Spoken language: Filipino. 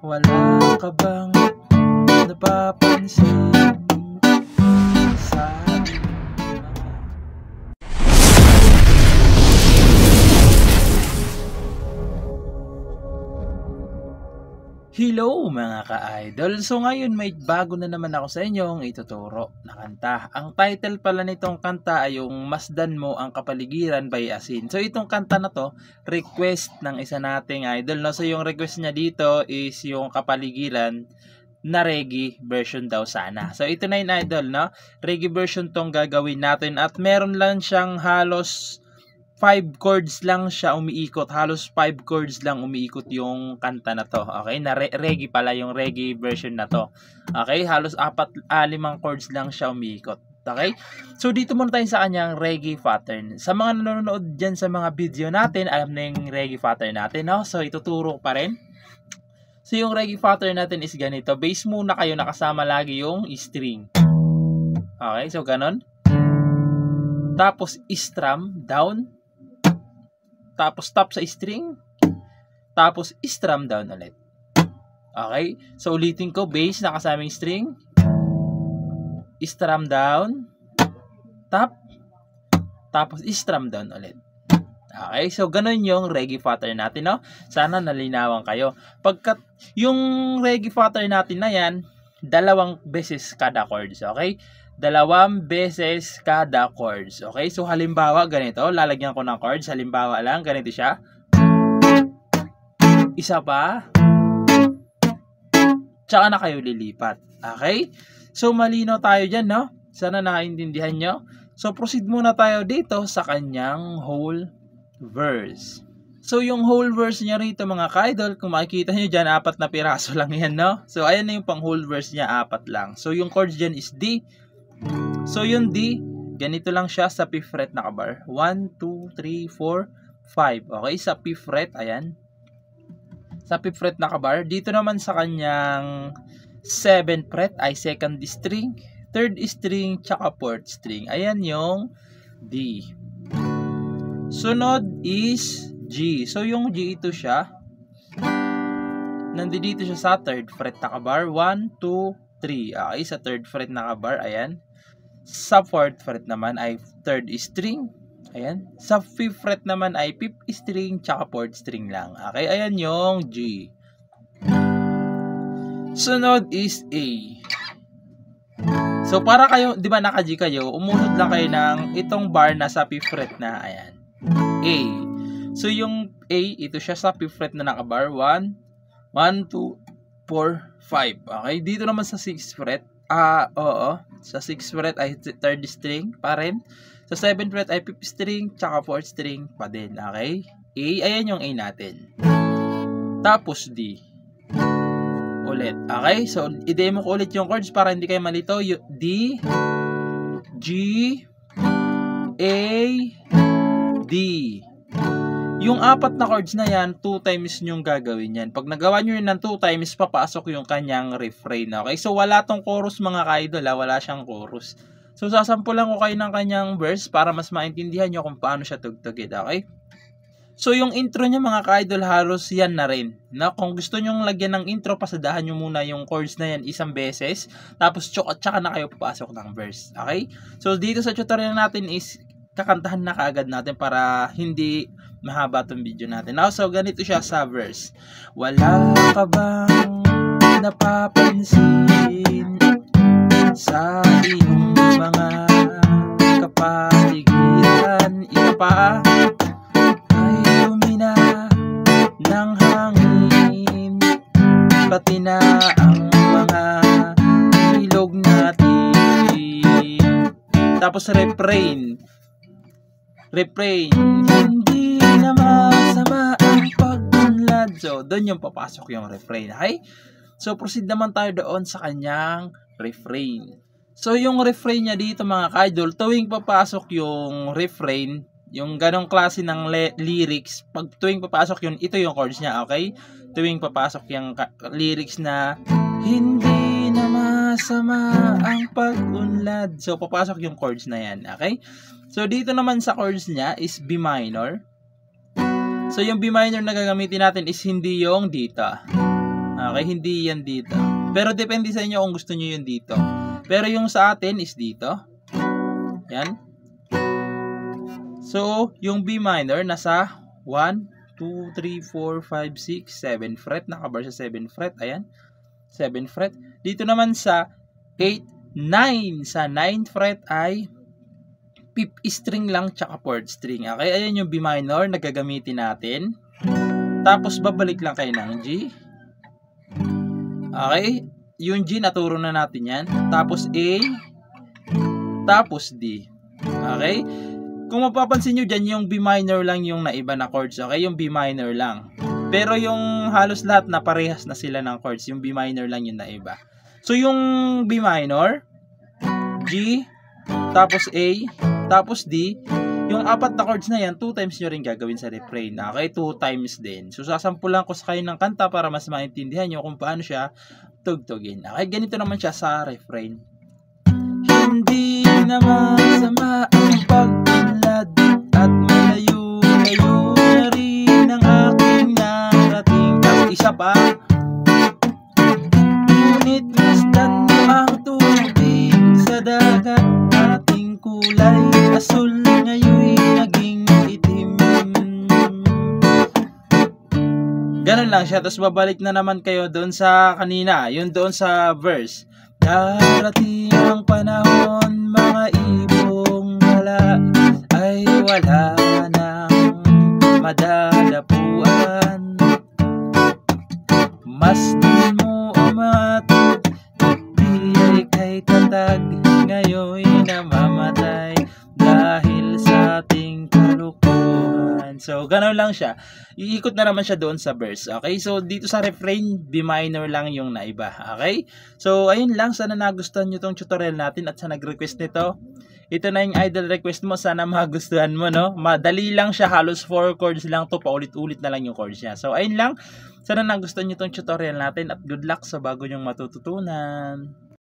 Wala ka bang napapansin sa ating Hello mga ka-idol! So ngayon may bago na naman ako sa inyong ituturo na kanta. Ang title pala nitong kanta ay yung Masdan Mo Ang Kapaligiran by Asin. So itong kanta na to, request ng isa nating idol. No? So yung request niya dito is yung Kapaligiran na reggae version daw sana. So ito na yung idol, no? Reggae version tong gagawin natin at meron lang siyang halos 5 chords lang siya umiikot. Halos 5 chords lang umiikot yung kanta na to. Okay? Na reggae pala yung reggae version na to. Okay? Halos 4-5 chords lang siya umiikot. Okay? So dito muna tayo sa kanyang reggae pattern. Sa mga nanonood dyan sa mga video natin, alam na yung reggae pattern natin. No? So ituturo pa rin. So yung reggae pattern natin is ganito. Bass muna kayo, nakasama lagi yung string. Okay? So ganon. Tapos strum down. Tapos top sa string, tapos strum down ulit. Okay? So ulitin ko, bass na kasamang string, strum down, top, tapos strum down ulit. Okay? So ganun yung reggae pattern natin, no? Sana nalinawan kayo. Pagkat yung reggae pattern natin na yan, 2 beses kada chords, okay? 2 beses kada chords. Okay? So, halimbawa, ganito. Lalagyan ko ng chords. Halimbawa lang, ganito siya. Isa pa. Tsaka na kayo lilipat. Okay? So, malino tayo dyan, no? Sana nakaintindihan nyo. So, proceed muna tayo dito sa kanyang whole verse. So, yung whole verse niya rito, mga ka-idol, kung makikita nyo dyan, 4 na piraso lang yan, no? So, ayan na yung pang whole verse niya, 4 lang. So, yung chords dyan is D. So, yung D, ganito lang siya sa 5th fret na kabar. 1, 2, 3, 4, 5. Okay, sa 5th fret, ayan. Sa 5th fret na kabar. Dito naman sa kanyang 7th fret ay 2nd string, 3rd string, tsaka 4th string. Ayan yung D. Sunod is G. So, yung G ito siya. Nandito siya sa 3rd fret na kabar. 1, 2, 3. Okay, sa 3rd fret na kabar, ayan. Sa 4th fret naman ay 3rd string. Ayan. Sa 5th fret naman ay 5th string tsaka 4th string lang. Okay, ayan yung G. Sunod is A. So, para kayo, di ba naka-G kayo, umunod lang kayo ng itong bar na sa 5th fret na, ayan. A. So, yung A, ito siya sa 5th fret na naka-bar. 1, 2, 4, 5. Okay, dito naman sa 6th fret, sa 6th fret ay 3rd string pa rin. Sa 7th fret ay 5th string, tsaka 4th string pa din. Okay? A, ayan yung A natin. Tapos D. Ulit. Okay? So, i-demo ko ulit yung chords para hindi kayo malito. D, G, A, D. Yung 4 na chords na yan, 2 times nyong gagawin yan. Pag nagawa nyo yun ng 2 times, papasok yung kanyang refrain. Okay? So, wala tong chorus mga ka-idol. Wala siyang chorus. So, sasampulan ko kayo ng kanyang verse para mas maintindihan nyo kung paano siya tugtugin. Okay? So, yung intro nyo mga ka-idol, halos yan na rin. Na, kung gusto nyong lagyan ng intro, pasadahan nyo muna yung chords na yan 1 beses. Tapos, tsaka na kayo papasok ng verse. Okay? So, dito sa tutorial natin is kakantahan na kaagad natin para hindi mahaba itong video natin. Now, so ganito siya sa verse. Wala ka bang napapansin sa iyong mga kapaligiran? Ito pa ay lumina ng hangin, pati na ang mga ilog natin. Tapos refrain. Hindi na masama ang pag-unlad. So, doon yung papasok yung refrain. Okay? So, proceed naman tayo doon sa kanyang refrain. So, yung refrain niya dito mga ka-idol, tuwing papasok yung refrain, yung ganong klase ng lyrics, pag tuwing papasok yun, ito yung chords niya, okay? Tuwing papasok yung lyrics na hindi na masama ang pag-unlad. So, papasok yung chords na yan, okay? So, dito naman sa chords niya is B minor. So, yung B minor na gagamitin natin is hindi yung dito. Okay, hindi yan dito. Pero depende sa inyo kung gusto nyo yun dito. Pero yung sa atin is dito. Yan. So, yung B minor nasa 1, 2, 3, 4, 5, 6, 7 fret. Nakabar sa 7 fret. Ayan. 7 fret. Dito naman sa 8, 9. Sa 9th fret ay 5th string lang tsaka 4th string. Okay, ayan yung B minor na gagamitin natin. Tapos, babalik lang kayo ng G. Okay, yung G naturo na natin yan. Tapos A. Tapos D. Okay. Kung mapapansin nyo dyan, yung B minor lang yung naiba na chords. Okay, yung B minor lang. Pero yung halos lahat na parehas na sila ng chords. Yung B minor lang yung naiba. So, yung B minor, G, tapos A, tapos D, yung apat na chords na yan, 2 times nyo rin gagawin sa refrain. Okay, 2 times din. So, sasampulan ko sa kayo ng kanta para mas maintindihan nyo kung paano siya tugtugin. Okay, ganito naman siya sa refrain. Hindi na masama ang pagpalad at malayo-layo na rin ang aking narating. Tapos isa pa. Ngunit misdan mo ang tubig sa dagat, ating kulay asul ngayon naging itim. Ganun lang siya. Tapos babalik na naman kayo doon sa kanina. Yun doon sa verse. Darating ang panahon, mga ibong wala ay wala nang madadapuan. Masdan mo ang matut, di ay kay tatag, ngayon namamatay dahil sa ating kalukuhan. So, gano'n lang siya. Iikot na naman siya doon sa verse. Okay? So, dito sa refrain, B minor lang yung naiba. Okay? So, ayun lang. Sana nagustuhan nyo tong tutorial natin at sa nag-request nito. Ito na yung idol request mo. Sana magustuhan mo, no? Madali lang siya. Halos 4 chords lang to. Paulit-ulit na lang yung chords niya. So, ayun lang. Sana nagustuhan nyo tong tutorial natin at good luck sa bago nyong matututunan.